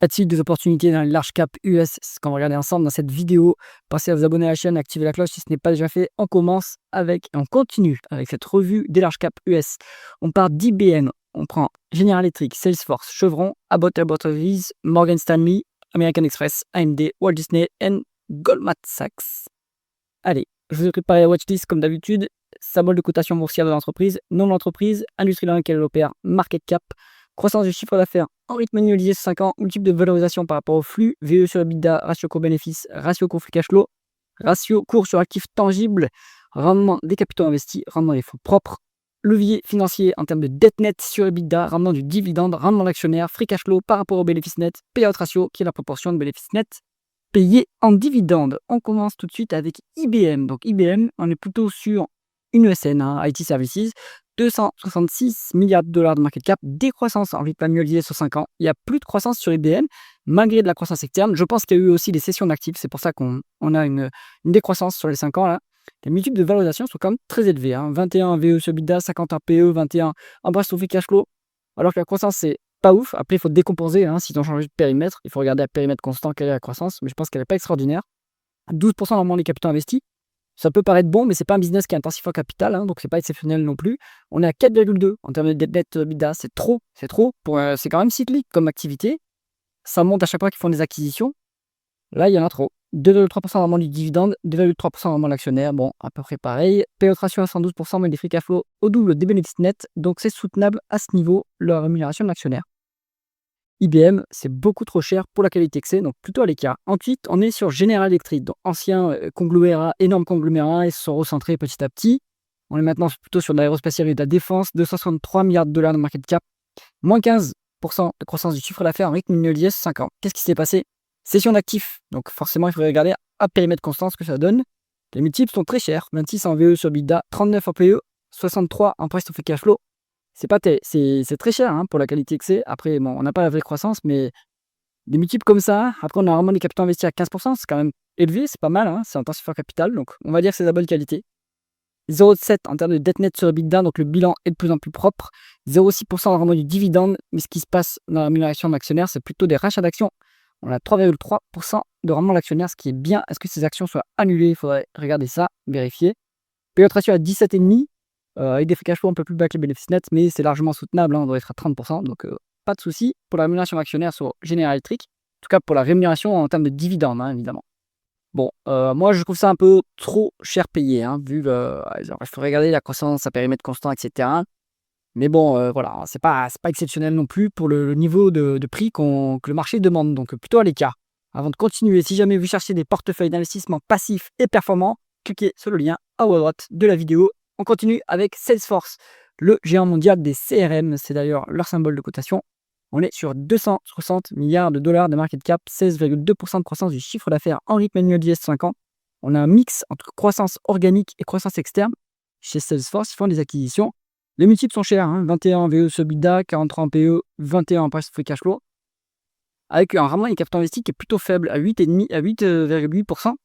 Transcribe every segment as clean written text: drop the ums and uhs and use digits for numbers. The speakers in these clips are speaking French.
A-t-il des opportunités dans les large cap US? C'est ce qu'on va regarder ensemble dans cette vidéo. Pensez à vous abonner à la chaîne, activer la cloche si ce n'est pas déjà fait. On continue avec cette revue des large cap US. On part d'IBM, on prend General Electric, Salesforce, Chevron, Abbott Laboratories, Morgan Stanley, American Express, AMD, Walt Disney et Goldman Sachs. Allez, je vous ai préparé la watchlist comme d'habitude. Symbole de cotation boursière de l'entreprise, nom de l'entreprise, industrie dans laquelle elle opère, market cap, croissance du chiffre d'affaires en rythme annualisé sur 5 ans, multiple de valorisation par rapport au flux, VE sur EBITDA, ratio coût-bénéfice, ratio coût free cash flow, ratio cours sur actifs tangibles, rendement des capitaux investis, rendement des fonds propres, levier financier en termes de dette nette sur EBITDA, rendement du dividende, rendement d'actionnaire, free cash flow par rapport au bénéfice net, payout ratio qui est la proportion de bénéfice net payé en dividende. On commence tout de suite avec IBM. Donc IBM, on est plutôt sur une ESN, IT Services, 266 milliards de dollars de market cap, décroissance en rythme annualisé sur 5 ans. Il n'y a plus de croissance sur IBM, malgré de la croissance externe. Je pense qu'il y a eu aussi des cessions d'actifs, c'est pour ça qu'on a une décroissance sur les 5 ans. Là. Les multiples de valorisation sont quand même très élevés. 21 VE sur EBITDA, 50 PE, 21 en bref sur free cash flow, alors que la croissance c'est pas ouf. Après, il faut décomposer si on change de périmètre. Il faut regarder à périmètre constant quelle est la croissance, mais je pense qu'elle n'est pas extraordinaire. 12% normalement les capitaux investis. Ça peut paraître bon, mais c'est pas un business qui est intensif en capital, donc c'est pas exceptionnel non plus. On est à 4,2 en termes de dette nette EBITDA, c'est trop. C'est quand même cyclique comme activité. Ça monte à chaque fois qu'ils font des acquisitions. Là, il y en a trop. 2,3% vraiment du dividende, 2,3% vraiment l'actionnaire. Bon, à peu près pareil. Payout ratio à 112%, mais des free cash flow au double des bénéfices nets. Donc, c'est soutenable à ce niveau, la rémunération de l'actionnaire. IBM, c'est beaucoup trop cher pour la qualité que c'est, donc plutôt à l'écart. Ensuite, on est sur General Electric, donc ancien conglomérat, énorme conglomérat, ils se sont recentrés petit à petit. On est maintenant plutôt sur de l'aérospatiale et de la défense, 263 milliards de dollars de market cap, moins 15% de croissance du chiffre d'affaires en rythme annualisé sur 5 ans. Qu'est-ce qui s'est passé? Cession d'actifs, donc forcément il faudrait regarder à périmètre constant ce que ça donne. Les multiples sont très chers, 26 en VE sur EBITDA, 39 en PE, 63 en price to free cash flow. C'est très cher pour la qualité que c'est. Après, bon, on n'a pas la vraie croissance, mais des multiples comme ça, après on a vraiment des capitaux investis à 15%, c'est quand même élevé, c'est pas mal, c'est intensif en capital, donc on va dire que c'est de la bonne qualité. 0,7 en termes de dette nette sur EBITDA, donc le bilan est de plus en plus propre. 0,6% vraiment du dividende, mais ce qui se passe dans la rémunération de l'actionnaire, c'est plutôt des rachats d'actions. On a 3,3% de rendement de l'actionnaire, ce qui est bien. Est-ce que ces actions soient annulées? Il faudrait regarder ça, vérifier. Payout ratio à 17,5. Avec des free cash flow un peu plus bas que les bénéfices nets, mais c'est largement soutenable, on doit être à 30%, donc pas de souci pour la rémunération actionnaire sur General Electric, en tout cas pour la rémunération en termes de dividendes, évidemment. Bon, moi je trouve ça un peu trop cher payé, vu il faut regarder la croissance à périmètre constant, etc. Mais bon, voilà, c'est pas exceptionnel non plus pour le niveau de prix que le marché demande, donc plutôt à l'écart. Avant de continuer, si jamais vous cherchez des portefeuilles d'investissement passifs et performants, cliquez sur le lien en haut à droite de la vidéo. On continue avec Salesforce, le géant mondial des CRM, c'est d'ailleurs leur symbole de cotation. On est sur 260 milliards de dollars de market cap, 16,2% de croissance du chiffre d'affaires en rythme annualisé 5 ans. On a un mix entre croissance organique et croissance externe. Chez Salesforce, ils font des acquisitions. Les multiples sont chers, 21 VE sur EBITDA, 43 en PE, 21 en price free cash flow, avec un rendement des capitaux investis qui est plutôt faible, à 8,5 à 8,8%.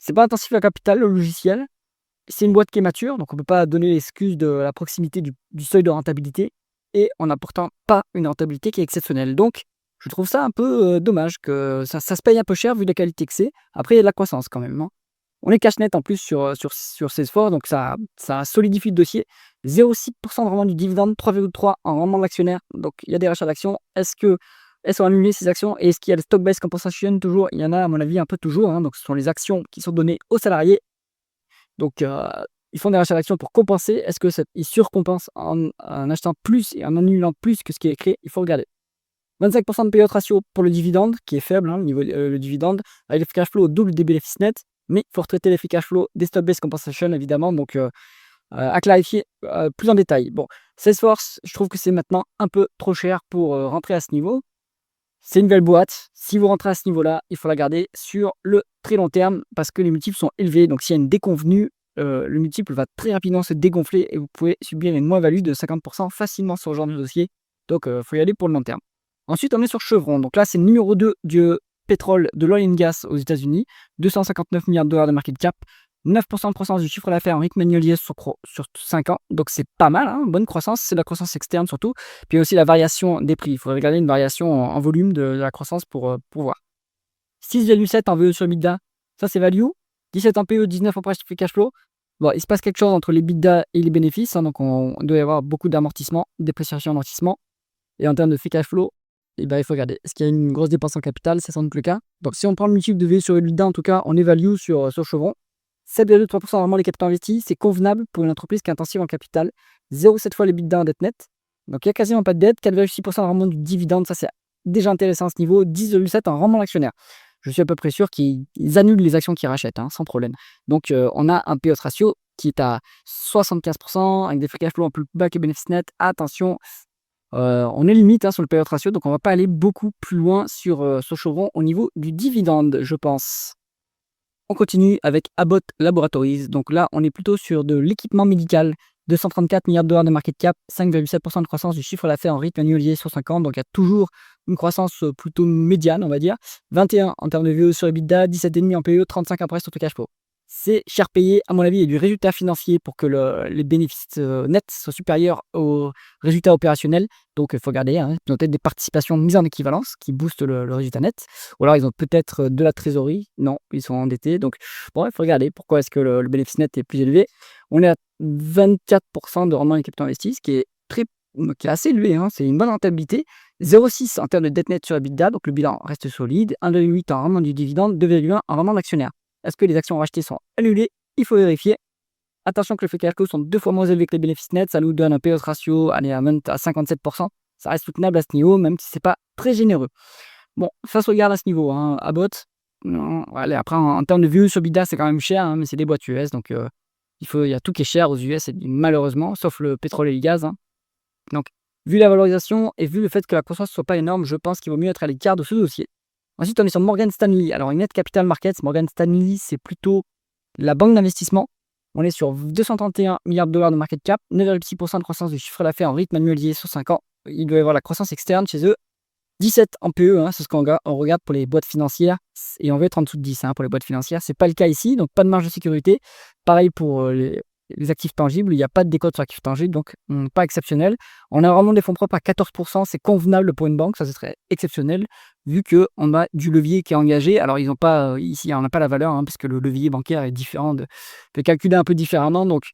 C'est pas intensif à capital, le logiciel. C'est une boîte qui est mature, donc on ne peut pas donner l'excuse de la proximité du seuil de rentabilité, et on n'a pourtant pas une rentabilité qui est exceptionnelle. Donc, je trouve ça un peu dommage, que ça se paye un peu cher vu la qualité que c'est. Après, il y a de la croissance quand même. On est cash net en plus sur Salesforce, donc ça solidifie le dossier. 0,6% de rendement du dividende, 3,3% en rendement de l'actionnaire. Donc, il y a des rachats d'actions. Est-ce qu'elles sont annulées ces actions? Et est-ce qu'il y a le stock-based compensation toujours? Il y en a, à mon avis, un peu toujours. Donc, ce sont les actions qui sont données aux salariés. Donc, ils font des rachats d'actions pour compenser. Est-ce qu'ils surcompensent en achetant plus et en annulant plus que ce qui est écrit? Il faut regarder. 25% de payout ratio pour le dividende, qui est faible, le dividende, avec le free cash flow au double des bénéfices nets. Mais il faut retraiter les free cash flow des stock-based compensation, évidemment. Donc, à clarifier plus en détail. Bon, Salesforce, je trouve que c'est maintenant un peu trop cher pour rentrer à ce niveau. C'est une belle boîte. Si vous rentrez à ce niveau-là, il faut la garder sur le très long terme parce que les multiples sont élevés. Donc, s'il y a une déconvenue, le multiple va très rapidement se dégonfler et vous pouvez subir une moins-value de 50% facilement sur ce genre de dossier. Donc, il faut y aller pour le long terme. Ensuite, on est sur Chevron. Donc là, c'est le numéro 2 du pétrole de l'oil and gas aux États-Unis. 259 milliards de dollars de market cap. 9% de croissance du chiffre d'affaires en rythme annualisé sur 5 ans, donc c'est pas mal, hein, bonne croissance, c'est la croissance externe surtout. Puis aussi la variation des prix, il faut regarder une variation en volume de la croissance pour voir. 6,7 en VE sur EBITDA, ça c'est value. 17 en PE, 19 en price to free cash flow. Bon, il se passe quelque chose entre les EBITDA et les bénéfices, hein, donc on doit y avoir beaucoup d'amortissement, dépréciation, amortissement. Et en termes de free cash flow, il faut regarder. Est-ce qu'il y a une grosse dépense en capital? C'est sans doute le cas. Donc si on prend le multiple de VE sur EBITDA, en tout cas, on évalue sur Chevron. 7,3% vraiment les capitaux investis, c'est convenable pour une entreprise qui est intensive en capital. 0,7 fois les EBITDA en dette nette. Donc il n'y a quasiment pas de dette. 4,6% de rendement du dividende, ça c'est déjà intéressant à ce niveau. 10,7 en rendement d'actionnaire. Je suis à peu près sûr qu'ils annulent les actions qu'ils rachètent, hein, sans problème. Donc on a un payout ratio qui est à 75% avec des free cash flow en plus bas que bénéfice net. Attention, on est limite, hein, sur le payout ratio, donc on va pas aller beaucoup plus loin sur Chevron au niveau du dividende, je pense. On continue avec Abbott Laboratories. Donc là, on est plutôt sur de l'équipement médical. 234 milliards de dollars de market cap, 5,7% de croissance du chiffre d'affaires en rythme annualisé sur 5 ans. Donc il y a toujours une croissance plutôt médiane, on va dire. 21 en termes de VE sur EBITDA, 17,5 en PE, 35 après sur le cash flow. C'est cher payé, à mon avis, il y a du résultat financier pour que les bénéfices nets soient supérieurs aux résultats opérationnels. Donc il faut regarder, hein, ils ont peut-être des participations mises en équivalence qui boostent le résultat net. Ou alors ils ont peut-être de la trésorerie. Non, ils sont endettés. Donc bon, il faut regarder pourquoi est-ce que le bénéfice net est plus élevé. On est à 24% de rendement des capitaux investis, ce qui est assez élevé, hein, c'est une bonne rentabilité. 0,6 en termes de dette nette sur EBITDA, donc le bilan reste solide. 1,8 en rendement du dividende, 2,1 en rendement d'actionnaire. Est-ce que les actions rachetées sont annulées? Il faut vérifier. Attention que le free cash flow sont 2 fois moins élevés que les bénéfices nets, ça nous donne un payout ratio à 57%. Ça reste soutenable à ce niveau, même si c'est pas très généreux. Bon, ça se regarde à ce niveau, hein. Abbott, non, allez, après en termes de vue sur EBITDA, c'est quand même cher, hein, mais c'est des boîtes US, donc il y a tout qui est cher aux US, malheureusement, sauf le pétrole et le gaz, hein. Donc, vu la valorisation et vu le fait que la croissance ne soit pas énorme, je pense qu'il vaut mieux être à l'écart de ce dossier. Ensuite, on est sur Morgan Stanley. Alors, Net Capital Markets, Morgan Stanley, c'est plutôt la banque d'investissement. On est sur 231 milliards de dollars de market cap, 9,6% de croissance du chiffre d'affaires en rythme annualisé sur 5 ans. Il doit y avoir la croissance externe chez eux. 17 en PE, hein, c'est ce qu'on regarde pour les boîtes financières, et on veut être en dessous de 10, hein, pour les boîtes financières. C'est pas le cas ici, donc pas de marge de sécurité. Pareil pour les actifs tangibles, il n'y a pas de décote sur actifs tangibles, donc pas exceptionnel. On a vraiment des fonds propres à 14%, c'est convenable pour une banque, ça ce serait exceptionnel, vu qu'on a du levier qui est engagé. Alors ils n'ont pas, ici on n'a pas la valeur, hein, parce que le levier bancaire est différent, peut calculer un peu différemment, donc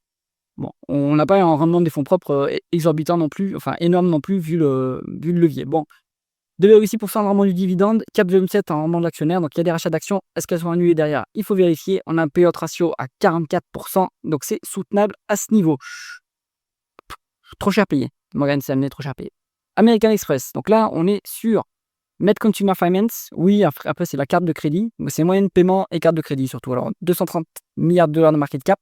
bon, on n'a pas un rendement des fonds propres exorbitant non plus, enfin énorme non plus, vu le levier. Bon, 2,6% de rendement du dividende, 4,7% en rendement de l'actionnaire. Donc il y a des rachats d'actions. Est-ce qu'elles sont annulées derrière? Il faut vérifier. On a un payout ratio à 44%. Donc c'est soutenable à ce niveau. Trop cher payé. Morgan Stanley, trop cher payé. American Express. Donc là, on est sur Met Consumer Finance. Oui, après c'est la carte de crédit. C'est moyen de paiement et carte de crédit surtout. Alors 230 milliards de dollars de market cap.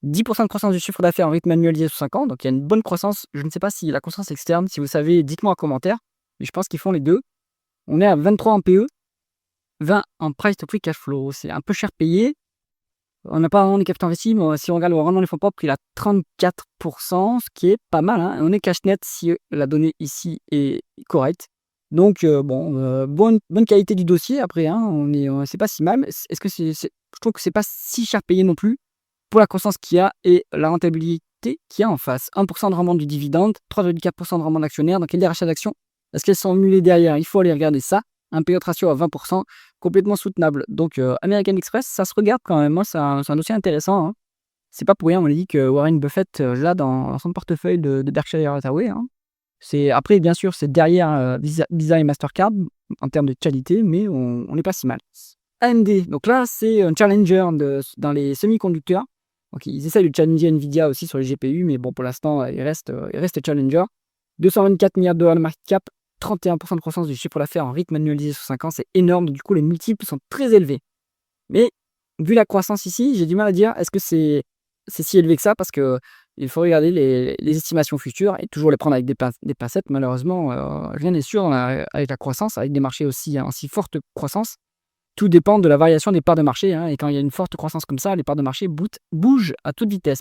10% de croissance du chiffre d'affaires en rythme annualisé sur 5 ans. Donc il y a une bonne croissance. Je ne sais pas si la croissance externe, si vous savez, dites-moi en commentaire. Mais je pense qu'ils font les deux. On est à 23 en PE, 20 en price to free cash flow. C'est un peu cher payé. On n'a pas vraiment les capitaux investis, mais si on regarde le rendement des fonds propres, il a 34%, ce qui est pas mal, hein. On est cash net si la donnée ici est correcte. Donc bonne qualité du dossier. Après, hein, c'est pas si mal. Est-ce que je trouve que c'est pas si cher payé non plus pour la croissance qu'il y a et la rentabilité qu'il y a en face. 1% de rendement du dividende, 3,4% de rendement d'actionnaire. Donc il y a des rachats d'actions. Est-ce qu'elles sont annulées derrière? Il faut aller regarder ça. Un payout ratio à 20%, complètement soutenable. Donc American Express, ça se regarde quand même. Moi, c'est un dossier intéressant, hein. C'est pas pour rien, on a dit que Warren Buffett l'a dans son portefeuille de Berkshire Hathaway, hein. Après, bien sûr, c'est derrière Visa et Mastercard en termes de qualité, mais on n'est pas si mal. AMD, donc là, c'est un challenger dans les semi-conducteurs. Donc, ils essayent de challenger Nvidia aussi sur les GPU, mais bon, pour l'instant, il reste challenger. 224 milliards de dollars de market cap, 31% de croissance du chiffre d'affaires en rythme annualisé sur 5 ans, c'est énorme. Du coup, les multiples sont très élevés. Mais vu la croissance ici, j'ai du mal à dire est-ce que c'est si élevé que ça, parce que il faut regarder les estimations futures et toujours les prendre avec des pincettes. Malheureusement, rien n'est sûr avec la croissance, avec des marchés aussi en si forte croissance. Tout dépend de la variation des parts de marché, hein, et quand il y a une forte croissance comme ça, les parts de marché bougent à toute vitesse.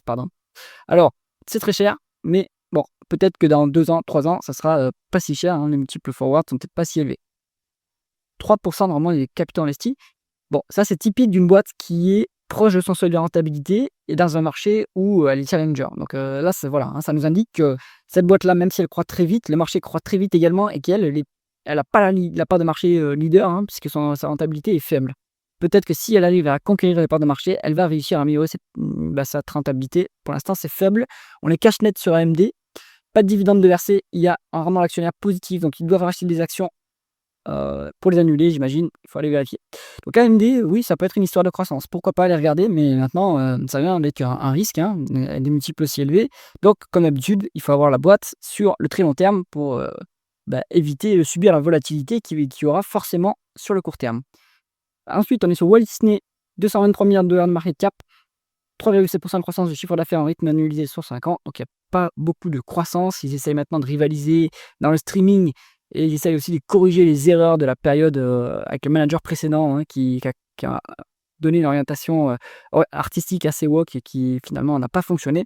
Alors, c'est très cher, mais bon, peut-être que dans 2 ans, 3 ans, ça sera pas si cher, hein, les multiples forward sont peut-être pas si élevés. 3% de rendement des capitaux investis. Bon, ça c'est typique d'une boîte qui est proche de son seuil de rentabilité et dans un marché où elle est challenger. Donc là, voilà, hein, ça nous indique que cette boîte-là, même si elle croît très vite, le marché croît très vite également et elle n'a pas la part de marché leader, hein, puisque sa rentabilité est faible. Peut-être que si elle arrive à conquérir les parts de marché, elle va réussir à améliorer sa rentabilité. Pour l'instant, c'est faible. On est cash net sur AMD. Pas de dividende de verser. Il y a un rendement d'actionnaire positif, donc ils doivent racheter des actions pour les annuler, j'imagine. Il faut aller vérifier. Donc AMD, oui, ça peut être une histoire de croissance. Pourquoi pas aller regarder, mais maintenant, ça vient avec un risque, hein, des multiples aussi élevés. Donc, comme d'habitude, il faut avoir la boîte sur le très long terme pour éviter de subir la volatilité qu'il y aura forcément sur le court terme. Ensuite, on est sur Walt Disney, 223 milliards de dollars de market cap, 3,7% de croissance du chiffre d'affaires en rythme annualisé sur 5 ans. Donc, il n'y a pas beaucoup de croissance. Ils essayent maintenant de rivaliser dans le streaming et ils essayent aussi de corriger les erreurs de la période avec le manager précédent, hein, qui a donné une orientation artistique assez woke et qui finalement n'a pas fonctionné.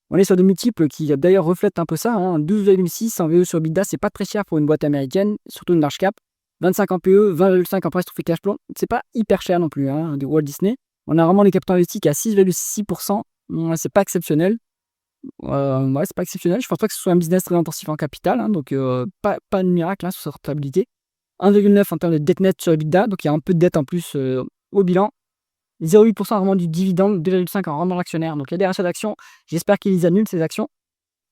On est sur des multiples qui d'ailleurs reflètent un peu ça, hein. 12,6 en VE sur EBITDA, c'est pas très cher pour une boîte américaine, surtout une large cap. 25 en PE, 20,5 en price to free cash flow. C'est pas hyper cher non plus, hein, de Walt Disney. On a vraiment des capitaux investis qui à 6,6%. C'est pas exceptionnel. C'est pas exceptionnel. Je pense pas que ce soit un business très intensif en capital, hein, donc pas de miracle, hein, sur sa rentabilité. 1,9 en termes de dette nette sur EBITDA, donc il y a un peu de dette en plus au bilan. 0,8% en rendement du dividende, 2,5 en rendement d'actionnaire. Donc il y a des rachats d'actions. J'espère qu'ils annulent ces actions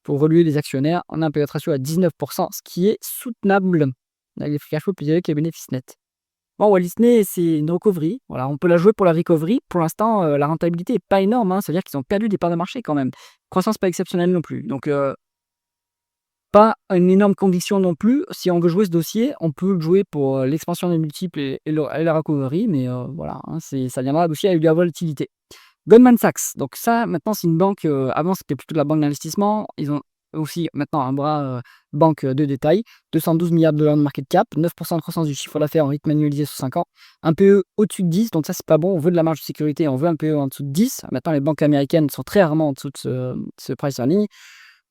pour reluer les actionnaires. On a un payout ratio à 19%, ce qui est soutenable avec les free cash flow plus élevés que les bénéfices nets. Bon, Walt Disney, c'est une recovery. Voilà, on peut la jouer pour la recovery. Pour l'instant, la rentabilité n'est pas énorme, hein. C'est-à-dire qu'ils ont perdu des parts de marché quand même. Croissance pas exceptionnelle non plus. Donc, pas une énorme conviction non plus. Si on veut jouer ce dossier, on peut le jouer pour l'expansion des multiples et la recovery. Mais voilà, hein, ça viendra aussi avec de la volatilité. Goldman Sachs. Donc ça, maintenant, c'est une banque. Avant, c'était plutôt de la banque d'investissement. Ils ont aussi maintenant un bras banque de détail. 212 milliards de dollars de market cap, 9% de croissance du chiffre d'affaires en rythme annualisé sur 5 ans. Un PE au-dessus de 10, donc ça, c'est pas bon. On veut de la marge de sécurité, on veut un PE en dessous de 10. Maintenant, les banques américaines sont très rarement en dessous de ce price earning.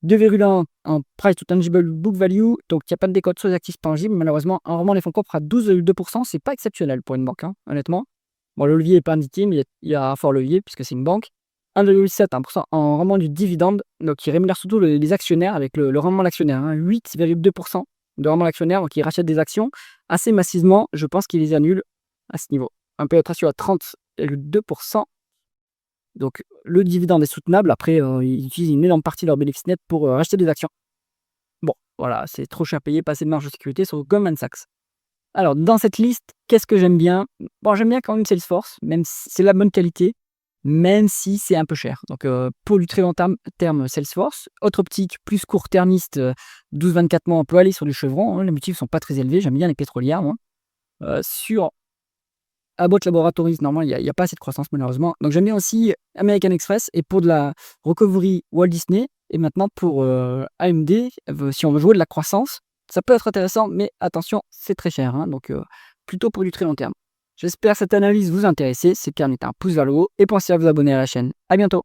2,1 en price to tangible book value, donc il n'y a pas de décote sur les actifs tangibles. Malheureusement, un rendement des fonds propres à 12,2%, c'est pas exceptionnel pour une banque, hein, honnêtement. Bon, le levier n'est pas indiqué, mais il y a un fort levier puisque c'est une banque. 1,7% en rendement du dividende, donc il rémunère surtout les actionnaires avec le rendement de l'actionnaire, hein, 8,2% de rendement de l'actionnaire, donc il rachète des actions assez massivement. Je pense qu'il les annule à ce niveau. Un payout ratio à 30,2%. Donc le dividende est soutenable. Après, ils utilisent une énorme partie de leur bénéfice net pour racheter des actions. Bon, voilà, c'est trop cher payé, pas assez de marge de sécurité sur Goldman Sachs. Alors, dans cette liste, qu'est-ce que j'aime bien? Bon, j'aime bien quand même Salesforce, même si c'est la bonne qualité, même si c'est un peu cher. Donc, pour du très long terme, Salesforce. Autre optique, plus court-termiste, 12-24 mois, on peut aller sur du Chevron, hein. Les multiples sont pas très élevés. J'aime bien les pétrolières, moi. Sur Abbott Laboratories, normalement, il n'y a pas assez de croissance, malheureusement. Donc, j'aime bien aussi American Express. Et pour de la recovery, Walt Disney. Et maintenant, pour AMD, si on veut jouer de la croissance, ça peut être intéressant, mais attention, c'est très cher, hein, donc plutôt pour du très long terme. J'espère que cette analyse vous intéresse. C'est le cas, mettez un pouce vers le haut et pensez à vous abonner à la chaîne. À bientôt.